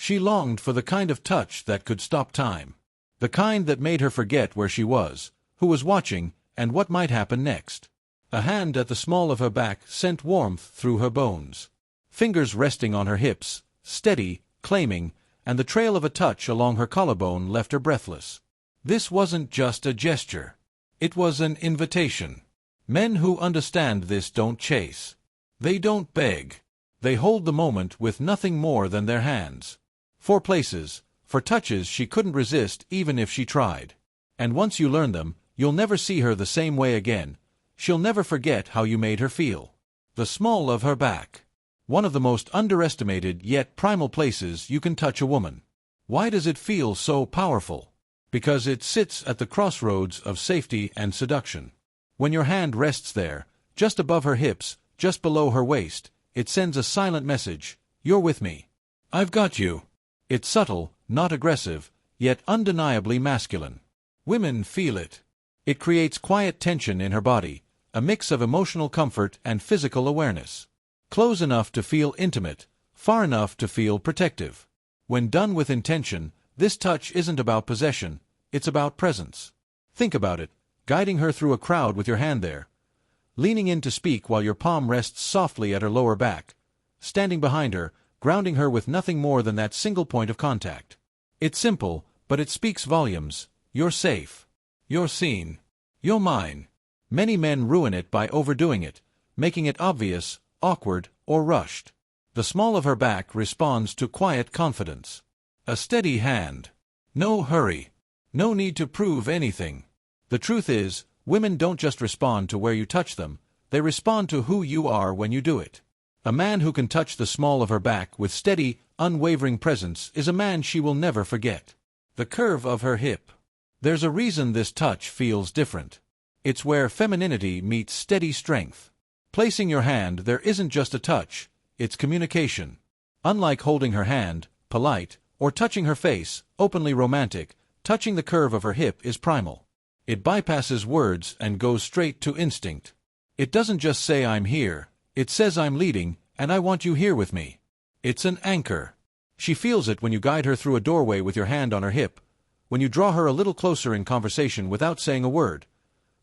She longed for the kind of touch that could stop time. The kind that made her forget where she was, who was watching, and what might happen next. A hand at the small of her back sent warmth through her bones. Fingers resting on her hips, steady, claiming, and the trail of a touch along her collarbone left her breathless. This wasn't just a gesture. It was an invitation. Men who understand this don't chase. They don't beg. They hold the moment with nothing more than their hands. For places, for touches she couldn't resist even if she tried. And once you learn them, you'll never see her the same way again. She'll never forget how you made her feel. The small of her back. One of the most underestimated yet primal places you can touch a woman. Why does it feel so powerful? Because it sits at the crossroads of safety and seduction. When your hand rests there, just above her hips, just below her waist, it sends a silent message. You're with me. I've got you. It's subtle, not aggressive, yet undeniably masculine. Women feel it. It creates quiet tension in her body, a mix of emotional comfort and physical awareness. Close enough to feel intimate, far enough to feel protective. When done with intention, this touch isn't about possession, it's about presence. Think about it, guiding her through a crowd with your hand there. Leaning in to speak while your palm rests softly at her lower back. Standing behind her, grounding her with nothing more than that single point of contact. It's simple, but it speaks volumes. You're safe. You're seen. You're mine. Many men ruin it by overdoing it, making it obvious, awkward, or rushed. The small of her back responds to quiet confidence. A steady hand. No hurry. No need to prove anything. The truth is, women don't just respond to where you touch them, they respond to who you are when you do it. A man who can touch the small of her back with steady, unwavering presence is a man she will never forget. The curve of her hip. There's a reason this touch feels different. It's where femininity meets steady strength. Placing your hand there isn't just a touch, it's communication. Unlike holding her hand, polite, or touching her face, openly romantic, touching the curve of her hip is primal. It bypasses words and goes straight to instinct. It doesn't just say I'm here, it says I'm leading, and I want you here with me. It's an anchor. She feels it when you guide her through a doorway with your hand on her hip, when you draw her a little closer in conversation without saying a word,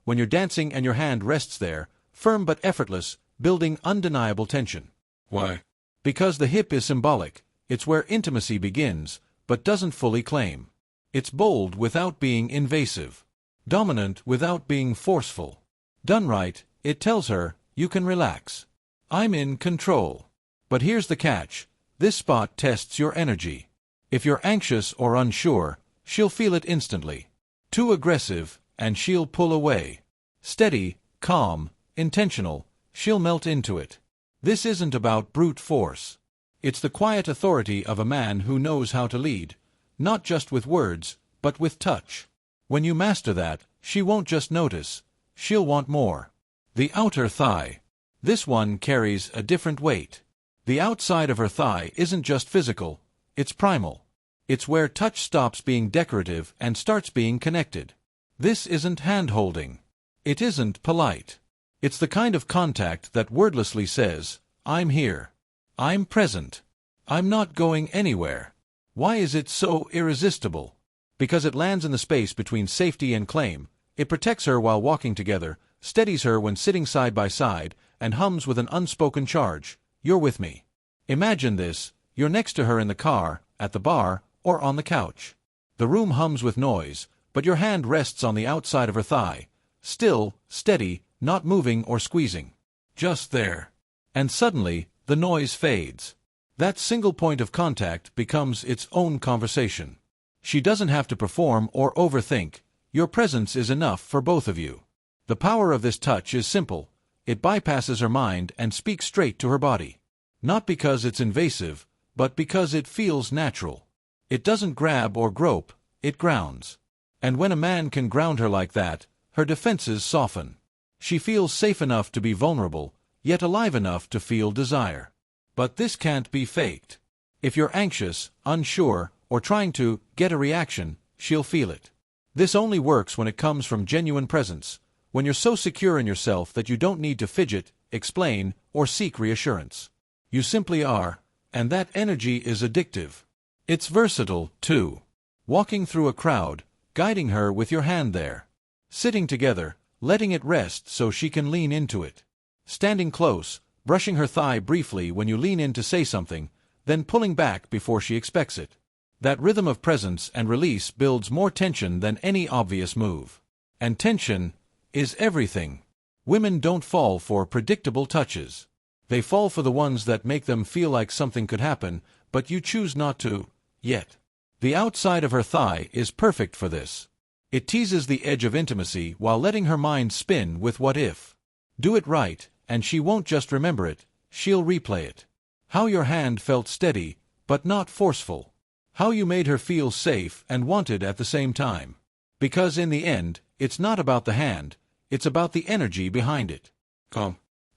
when you're dancing and your hand rests there, firm but effortless, building undeniable tension. Why? Because the hip is symbolic, it's where intimacy begins, but doesn't fully claim. It's bold without being invasive, dominant without being forceful. Done right, it tells her, you can relax. I'm in control. But here's the catch, this spot tests your energy. If you're anxious or unsure, she'll feel it instantly. Too aggressive, and she'll pull away. Steady, calm, intentional, she'll melt into it. This isn't about brute force. It's the quiet authority of a man who knows how to lead, not just with words, but with touch. When you master that, she won't just notice, she'll want more. The outer thigh. This one carries a different weight. The outside of her thigh isn't just physical, it's primal. It's where touch stops being decorative and starts being connected. This isn't hand-holding. It isn't polite. It's the kind of contact that wordlessly says, I'm here. I'm present. I'm not going anywhere. Why is it so irresistible? Because it lands in the space between safety and claim. It protects her while walking together, steadies her when sitting side by side, and hums with an unspoken charge. You're with me. Imagine this, you're next to her in the car, at the bar, or on the couch. The room hums with noise, but your hand rests on the outside of her thigh. Still, steady, not moving or squeezing. Just there. And suddenly, the noise fades. That single point of contact becomes its own conversation. She doesn't have to perform or overthink. Your presence is enough for both of you. The power of this touch is simple. It bypasses her mind and speaks straight to her body. Not because it's invasive, but because it feels natural. It doesn't grab or grope, it grounds. And when a man can ground her like that, her defenses soften. She feels safe enough to be vulnerable, yet alive enough to feel desire. But this can't be faked. If you're anxious, unsure, or trying to get a reaction, she'll feel it. This only works when it comes from genuine presence, when you're so secure in yourself that you don't need to fidget, explain, or seek reassurance. You simply are, and that energy is addictive. It's versatile, too. Walking through a crowd, guiding her with your hand there. Sitting together, letting it rest so she can lean into it. Standing close, brushing her thigh briefly when you lean in to say something, then pulling back before she expects it. That rhythm of presence and release builds more tension than any obvious move. And tension is everything. Women don't fall for predictable touches. They fall for the ones that make them feel like something could happen, but you choose not to, yet. The outside of her thigh is perfect for this. It teases the edge of intimacy while letting her mind spin with what if. Do it right, and she won't just remember it, she'll replay it. How your hand felt steady, but not forceful. How you made her feel safe and wanted at the same time. Because in the end, it's not about the hand, it's about the energy behind it.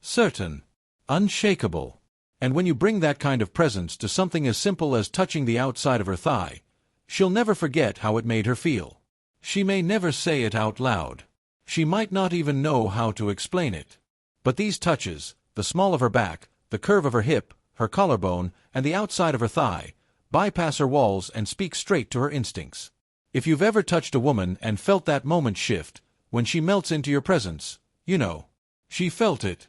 Certain. Unshakable. And when you bring that kind of presence to something as simple as touching the outside of her thigh, she'll never forget how it made her feel. She may never say it out loud. She might not even know how to explain it. But these touches, the small of her back, the curve of her hip, her collarbone, and the outside of her thigh, bypass her walls and speak straight to her instincts. If you've ever touched a woman and felt that moment shift, when she melts into your presence, you know. She felt it.